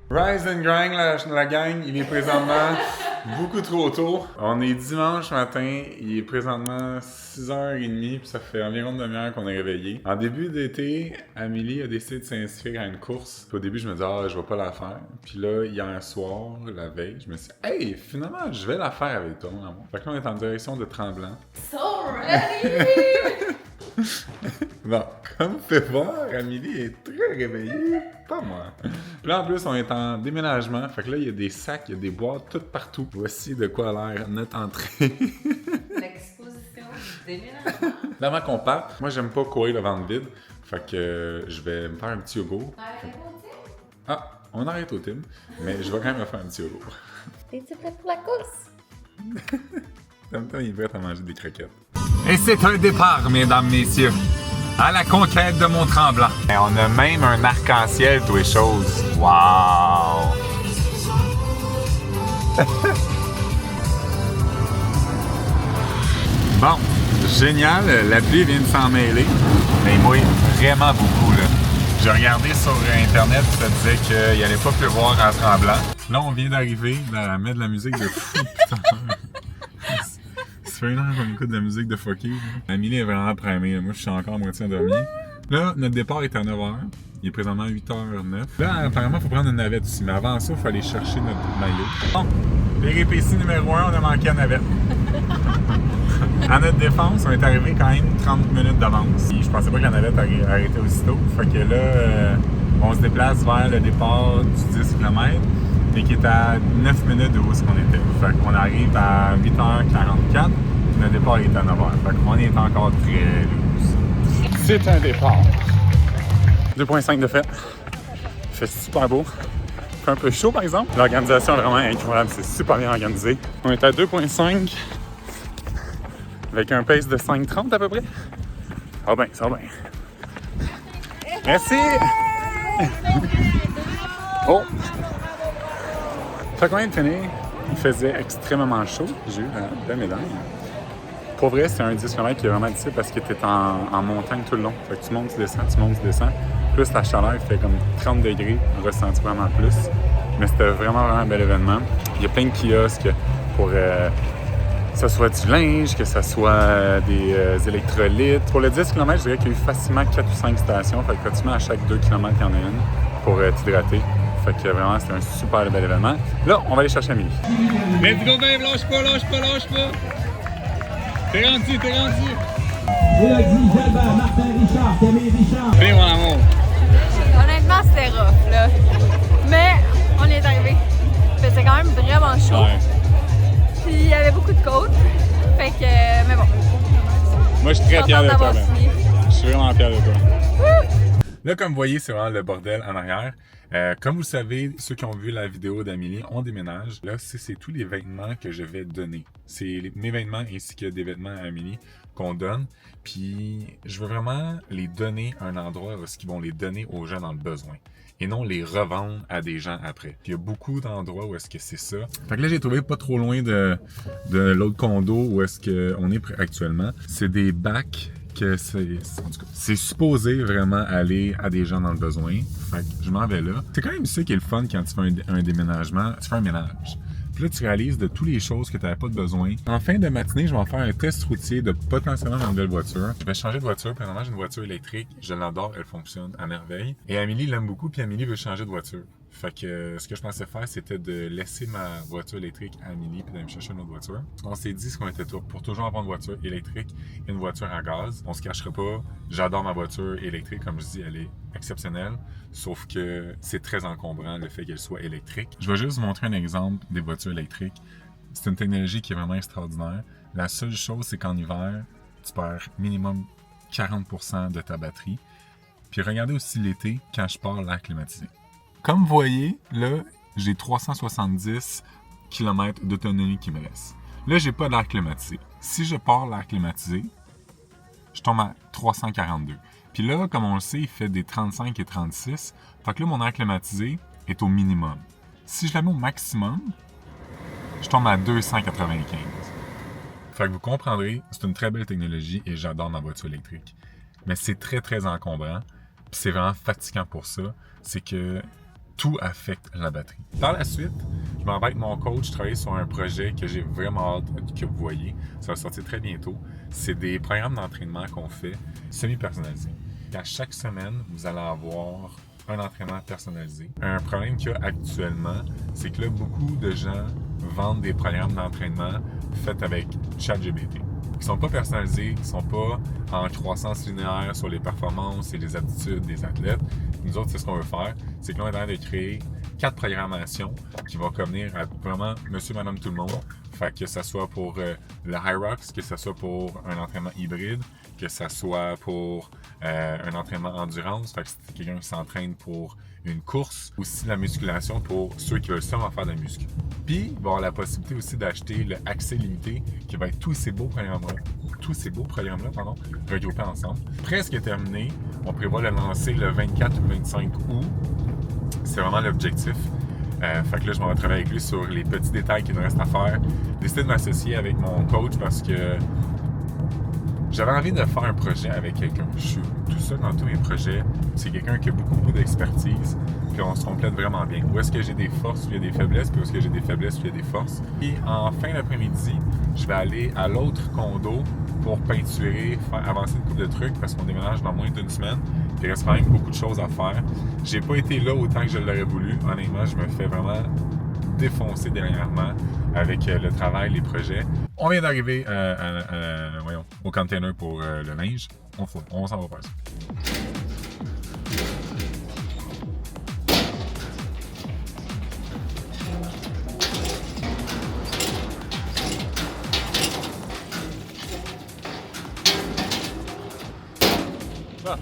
Rise and grind, la gang, il est présentement beaucoup trop tôt. On est dimanche matin, il est présentement 6h30, puis ça fait environ une demi-heure qu'on est réveillé. En début d'été, Amélie a décidé de s'inscrire à une course. Puis au début, je me disais, je vais pas la faire. Puis là, hier soir, la veille, je me suis dit, hey, finalement, je vais la faire avec toi, mon amour. Fait que là, on est en direction de Tremblant. So ready! Bon, comme vous pouvez voir, Amélie est très réveillée, pas moi. Puis là, en plus, on est en déménagement, fait que là, il y a des sacs, il y a des boîtes tout partout. Voici de quoi a l'air notre entrée. L'exposition du déménagement. Avant qu'on parte, moi, j'aime pas courir le ventre vide, fait que je vais me faire un petit yogourt. Ah, on arrête au Tim, mais je vais quand même me faire un petit yogourt. T'es-tu prête pour la course? En même temps, il est prêt à manger des croquettes. Et c'est un départ, mesdames, messieurs, à la conquête de Mont-Tremblant. Et on a même un arc-en-ciel, toutes les choses. Wow! Bon, génial, la pluie vient de s'en mêler, mais il mouille vraiment beaucoup, là. J'ai regardé sur Internet, ça disait qu'il allait pas pleuvoir à Tremblant. Là, on vient d'arriver à mettre de la musique de fou, putain. Ça fait une heure qu'on écoute de la musique de fucky. Amélie est vraiment primée. Moi, je suis encore à moitié endormi. Là, notre départ est à 9h. Il est présentement 8h09. Là, apparemment, il faut prendre une navette aussi. Mais avant ça, il faut aller chercher notre maillot. Bon, péripétie numéro 1, on a manqué la navette. À notre défense, on est arrivé quand même 30 minutes d'avance. Je pensais pas que la navette arrêtait aussitôt. Fait que là, on se déplace vers le départ du 10 km. Mais qui est à 9 minutes de où est-ce qu'on était. Fait qu'on arrive à 8h44, le départ est à 9h. Fait qu'on est encore très loose. C'est un départ. 2.5 de fait. Il fait super beau. Il fait un peu chaud par exemple. L'organisation est vraiment incroyable, c'est super bien organisé. On est à 2.5 avec un pace de 5.30 à peu près. Ça va bien, ça va bien. Merci! Oh! Fait qu'on vient de finir, il faisait extrêmement chaud. J'ai eu la belle médaille. Pour vrai, c'était un 10 km qui est vraiment difficile parce que tu es en montagne tout le long. Fait que tu montes, tu descends, tu montes, tu descends. Plus la chaleur fait comme 30 degrés, on ressentit vraiment plus. Mais c'était vraiment un bel événement. Il y a plein de kiosques pour que ce soit du linge, que ce soit des électrolytes. Pour le 10 km, je dirais qu'il y a eu facilement 4 ou 5 stations. Fait que pratiquement à chaque 2 km, il y en a une pour t'hydrater. Fait que vraiment, c'était un super bel événement. Là, on va aller chercher Amélie. Let's go, babe! Lâche pas, lâche pas, lâche pas! T'es rendu, t'es rendu! Élodie Jalbert, Martin Richard, Camille Richard. Fais mon amour! Honnêtement, c'était rough, là. Mais on est arrivé. Il faisait quand même vraiment chaud. Ouais. Puis il y avait beaucoup de côtes. Fait que, mais bon. Moi, je suis très fier de toi, ben. Je suis vraiment fier de toi. Là, comme vous voyez, c'est vraiment le bordel en arrière. Comme vous savez, ceux qui ont vu la vidéo d'Amélie, on déménage. Là, c'est tous les vêtements que je vais donner. C'est mes vêtements ainsi que des vêtements à Amélie qu'on donne. Puis, je veux vraiment les donner à un endroit où ils vont les donner aux gens dans le besoin. Et non les revendre à des gens après. Puis il y a beaucoup d'endroits où est-ce que c'est ça. Fait que là, j'ai trouvé pas trop loin de l'autre condo où est-ce qu'on est actuellement. C'est des bacs que c'est supposé vraiment aller à des gens dans le besoin. Fait que je m'en vais là. C'est quand même ça qui est le fun quand tu fais un déménagement. Tu fais un ménage. Puis là, tu réalises de toutes les choses que tu n'avais pas de besoin. En fin de matinée, je vais en faire un test routier de potentiellement ma nouvelle voiture. Je vais changer de voiture. Premièrement, j'ai une voiture électrique. Je l'adore, elle fonctionne à merveille. Et Amélie l'aime beaucoup, puis Amélie veut changer de voiture. Fait que ce que je pensais faire, c'était de laisser ma voiture électrique à Amélie puis d'aller me chercher une autre voiture. On s'est dit ce qu'on était pour toujours avoir une voiture électrique et une voiture à gaz. On se cachera pas. J'adore ma voiture électrique, comme je dis, elle est exceptionnelle. Sauf que c'est très encombrant le fait qu'elle soit électrique. Je vais juste vous montrer un exemple des voitures électriques. C'est une technologie qui est vraiment extraordinaire. La seule chose, c'est qu'en hiver, tu perds minimum 40% de ta batterie. Puis regardez aussi l'été quand je pars l'air climatisé. Comme vous voyez, là, j'ai 370 km d'autonomie qui me reste. Là, j'ai pas d'air climatisé. Si je pars l'air climatisé, je tombe à 342. Puis là, comme on le sait, il fait des 35 et 36. Fait que là, mon air climatisé est au minimum. Si je la mets au maximum, je tombe à 295. Fait que vous comprendrez, c'est une très belle technologie et j'adore ma voiture électrique. Mais c'est très, très encombrant. Puis c'est vraiment fatigant pour ça. C'est que tout affecte la batterie. Par la suite, je m'en vais avec mon coach travailler sur un projet que j'ai vraiment hâte que vous voyez. Ça va sortir très bientôt. C'est des programmes d'entraînement qu'on fait semi-personnalisés. À chaque semaine, vous allez avoir un entraînement personnalisé. Un problème qu'il y a actuellement, c'est que là, beaucoup de gens vendent des programmes d'entraînement faits avec ChatGPT. Ils ne sont pas personnalisés, ils ne sont pas en croissance linéaire sur les performances et les aptitudes des athlètes. Nous autres, c'est ce qu'on veut faire. C'est que l'on est en train de créer 4 programmations qui vont convenir à vraiment monsieur, madame, tout le monde. Fait que ça soit pour le Hyrox, que ça soit pour un entraînement hybride, que ça soit pour un entraînement endurance, fait que c'est quelqu'un qui s'entraîne pour une course, aussi la musculation pour ceux qui veulent seulement faire de la muscu. Puis, il va y avoir la possibilité aussi d'acheter le accès limité, qui va être tous ces beaux programmes-là, regroupés ensemble. Presque terminé, on prévoit le lancer le 24 ou 25 août. C'est vraiment l'objectif. Fait que là, je m'en vais travailler avec lui sur les petits détails qu'il nous reste à faire. J'ai décidé de m'associer avec mon coach parce que j'avais envie de faire un projet avec quelqu'un. Je suis tout seul dans tous mes projets. C'est quelqu'un qui a beaucoup d'expertise, puis on se complète vraiment bien. Où est-ce que j'ai des forces, où il y a des faiblesses, puis où est-ce que j'ai des faiblesses, où il y a des forces. Et en fin d'après-midi, je vais aller à l'autre condo pour peinturer, faire avancer une couple de trucs parce qu'on déménage dans moins d'une semaine. Puis il reste quand même beaucoup de choses à faire. J'ai pas été là autant que je l'aurais voulu. Honnêtement, je me fais vraiment défoncer dernièrement avec le travail, les projets. On vient d'arriver au container pour le linge. On s'en va faire ça. Ah.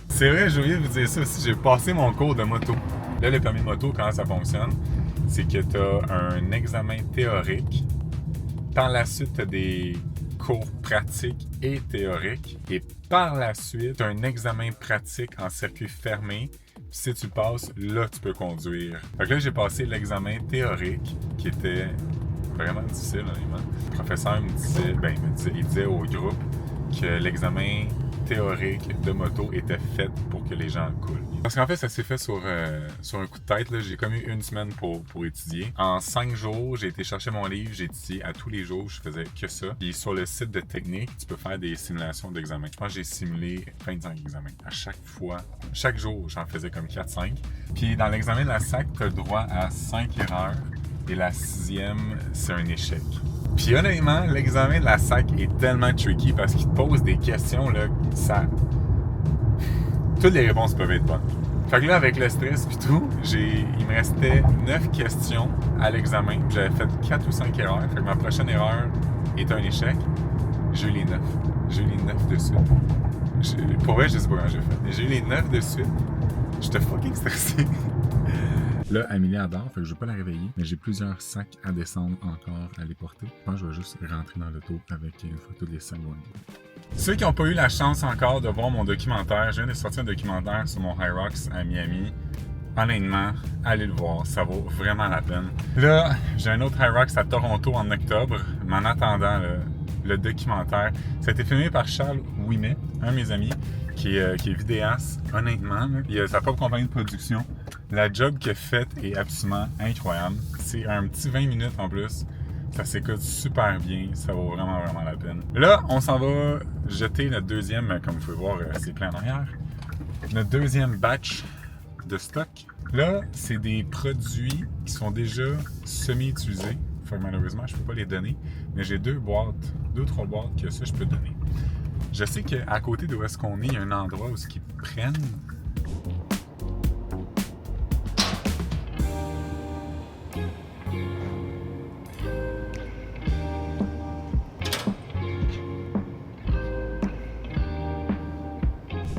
C'est vrai, j'ai oublié de vous dire ça aussi. J'ai passé mon cours de moto. Là, le permis moto, comment ça fonctionne? C'est que tu as un examen théorique. Par la suite, tu as des cours pratiques et théoriques. Et par la suite, tu as un examen pratique en circuit fermé. Si tu passes, là, tu peux conduire. Fait que là, j'ai passé l'examen théorique qui était vraiment difficile, honnêtement. Le professeur me disait, il disait au groupe que l'examen théorique de moto était fait pour que les gens coulent. Parce qu'en fait, ça s'est fait sur un coup de tête. Là. J'ai comme eu une semaine pour étudier. En 5 jours, j'ai été chercher mon livre, j'ai étudié à tous les jours, je faisais que ça. Puis sur le site de technique, tu peux faire des simulations d'examen. Moi, j'ai simulé 25 examens. À chaque fois, chaque jour, j'en faisais comme 4-5. Puis dans l'examen de la SAC, tu as le droit à 5 erreurs. Et la 6e, c'est un échec. Puis honnêtement, l'examen de la SAC est tellement tricky parce qu'il te pose des questions, là, toutes les réponses peuvent être bonnes. Fait que là, avec le stress et tout, il me restait 9 questions à l'examen. J'avais fait 4 ou 5 erreurs. Fait que ma prochaine erreur est un échec. J'ai eu les 9. J'ai eu les 9 de suite. Pour vrai, je sais pas comment j'ai fait. J'ai eu les 9 de suite. J'étais fucking stressé. Là, Amélie adore, fait que je vais pas la réveiller, mais j'ai plusieurs sacs à descendre encore à les porter. Je pense que je vais juste rentrer dans l'auto avec une photo des sacs. Ceux qui n'ont pas eu la chance encore de voir mon documentaire, je viens de sortir un documentaire sur mon Hyrox à Miami. Honnêtement, allez le voir, ça vaut vraiment la peine. Là, j'ai un autre Hyrox à Toronto en octobre, mais en attendant le documentaire, ça a été filmé par Charles Ouimet, un de mes amis, qui est vidéaste. Honnêtement, là, il a sa propre compagnie de production. La job qu'il a faite est absolument incroyable. C'est un petit 20 minutes en plus. Ça s'écoute super bien. Ça vaut vraiment la peine. Là, on s'en va jeter notre deuxième, comme vous pouvez voir, c'est plein en arrière. Notre deuxième batch de stock. Là, c'est des produits qui sont déjà semi-utilisés. Fait que malheureusement, je ne peux pas les donner. Mais j'ai 2 ou 3 boîtes que ça, je peux donner. Je sais qu'à côté de où est-ce qu'on est, il y a un endroit où ils prennent.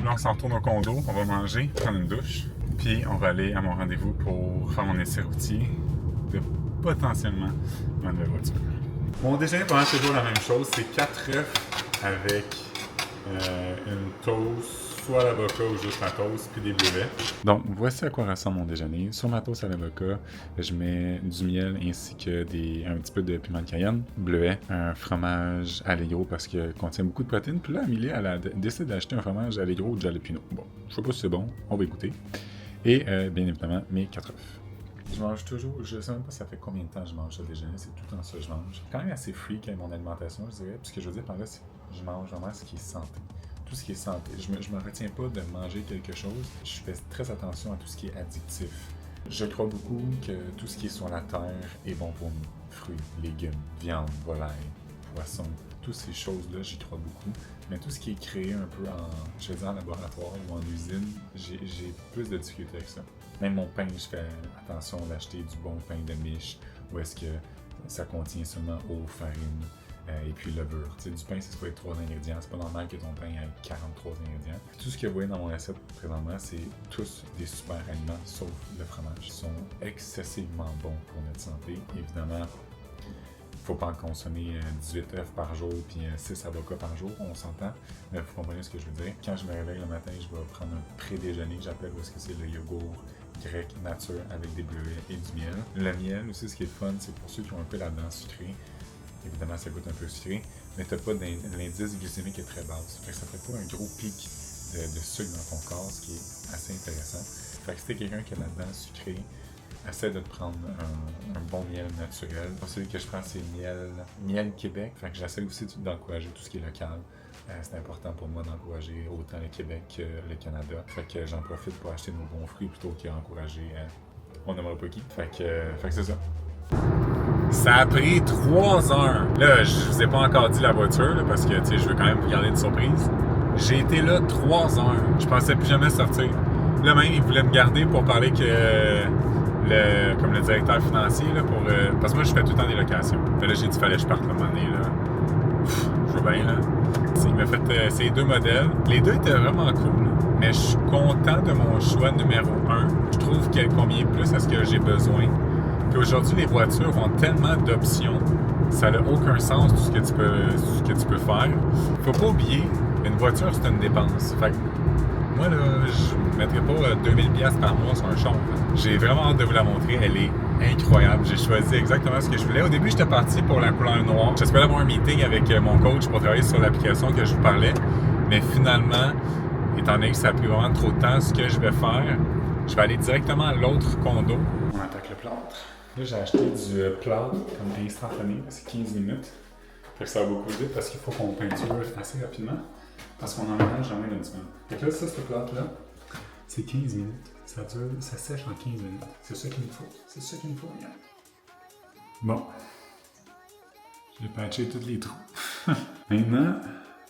Là, on s'en retourne au condo, on va manger, prendre une douche, puis on va aller à mon rendez-vous pour faire mon essai routier de potentiellement ma nouvelle voiture. Mon déjeuner pendant ce jour, la même chose, c'est 4 œufs avec une toast, soit à l'avocat ou juste la toast, puis des bleuets. Donc, voici à quoi ressemble mon déjeuner. Sur ma toast à l'avocat, je mets du miel ainsi que un petit peu de piment de cayenne, bleuet, un fromage allegro parce qu'il contient beaucoup de protéines. Puis là, Amélie, elle a décidé d'acheter un fromage allegro ou jalapeno. Bon, je sais pas si c'est bon, on va écouter. Et bien évidemment, mes 4 œufs. Je mange toujours, je sais même pas ça fait combien de temps je mange au déjeuner, c'est tout le temps ça que je mange. Quand même assez freak avec mon alimentation, je dirais. Puis ce que je veux dire par là, c'est que je mange vraiment ce qui est santé. Tout ce qui est santé. Je me retiens pas de manger quelque chose. Je fais très attention à tout ce qui est addictif. Je crois beaucoup que tout ce qui est sur la terre est bon pour nous. Fruits, légumes, viande, volaille, poisson, toutes ces choses-là, j'y crois beaucoup. Mais tout ce qui est créé un peu en laboratoire ou en usine, j'ai plus de difficultés avec ça. Même mon pain, je fais attention d'acheter du bon pain de miche, où est-ce que ça contient seulement eau, farine et puis levure. Tu sais, du pain, c'est supposé être 3 ingrédients. C'est pas normal que ton pain ait 43 ingrédients. Tout ce que vous voyez dans mon assiette présentement, c'est tous des super aliments, sauf le fromage. Ils sont excessivement bons pour notre santé. Évidemment, faut pas en consommer 18 œufs par jour puis 6 avocats par jour, on s'entend, mais vous comprenez ce que je veux dire. Quand je me réveille le matin, je vais prendre un pré-déjeuner que j'appelle où est-ce que c'est le yogourt grec nature avec des bleuets et du miel. Le miel aussi, ce qui est fun, c'est pour ceux qui ont un peu la dent sucrée. Évidemment, ça goûte un peu sucré, mais t'as pas l'indice glycémique est très basse. Fait que ça fait pas un gros pic de sucre dans ton corps, ce qui est assez intéressant. Fait que si t'es quelqu'un qui a la dent sucrée, essaie de te prendre un bon miel naturel. Celui que je prends, c'est miel Québec. Fait que j'essaie aussi d'encourager tout ce qui est local. C'est important pour moi d'encourager autant le Québec que le Canada. Fait que j'en profite pour acheter nos bons fruits plutôt qu'encourager on n'aimera pas qui. Fait que c'est ça. Ça a pris 3 heures. Là, je vous ai pas encore dit la voiture là, parce que je veux quand même vous garder une surprise. J'ai été là 3 heures. Je pensais plus jamais sortir. Là même, ils voulaient me garder pour parler que comme le directeur financier là, parce que moi je fais tout le temps des locations. Mais là j'ai dit fallait que je parte le moment donné là. Je veux bien là. Il m'a fait ces 2 modèles. Les 2 étaient vraiment cool. Mais je suis content de mon choix numéro 1. Je trouve qu'elle convient plus à ce que j'ai besoin. Puis aujourd'hui, les voitures ont tellement d'options, ça n'a aucun sens tout ce que tu peux faire. Faut pas oublier, une voiture, c'est une dépense. Fait que moi, là, je ne mettrais pas 2000$ par mois sur un char. J'ai vraiment hâte de vous la montrer. Elle est incroyable. J'ai choisi exactement ce que je voulais. Au début, j'étais parti pour la couleur noire. J'espérais avoir un meeting avec mon coach pour travailler sur l'application que je vous parlais. Mais finalement, étant donné que ça a pris vraiment trop de temps, ce que je vais faire, je vais aller directement à l'autre condo. On attaque le plâtre. Là, j'ai acheté du plâtre comme instantané, c'est 15 minutes. Fait que ça va beaucoup vite parce qu'il faut qu'on peinture assez rapidement parce qu'on emménage jamais d'une semaine. Fait que là, ça, ce plâtre-là, c'est 15 minutes. Ça sèche en 15 minutes. C'est ça qu'il me faut. C'est ça qu'il me faut, regarde. Bon. J'ai patché tous les trous. Maintenant,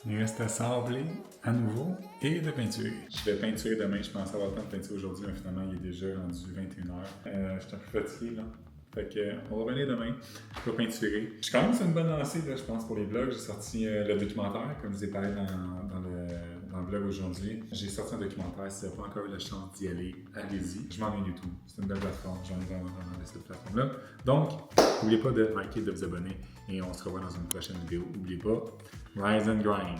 il reste à sabler à nouveau et de peinturer. Je vais peinturer demain. Je pensais avoir le temps de peinturer aujourd'hui, mais finalement, il est déjà rendu 21h. Je suis un peu fatigué, là. Fait que, on va revenir demain. Je vais peinturer. Je suis quand même sur une bonne lancée, là, je pense, pour les vlogs. J'ai sorti le documentaire, comme je vous ai parlé dans le vlog aujourd'hui. J'ai sorti un documentaire. Si vous n'avez pas encore eu la chance d'y aller, allez-y. Je m'en vais YouTube. C'est une belle plateforme. J'en ai vraiment de cette plateforme-là. Donc, n'oubliez pas de liker, de vous abonner. Et on se revoit dans une prochaine vidéo. N'oubliez pas, rise and grind.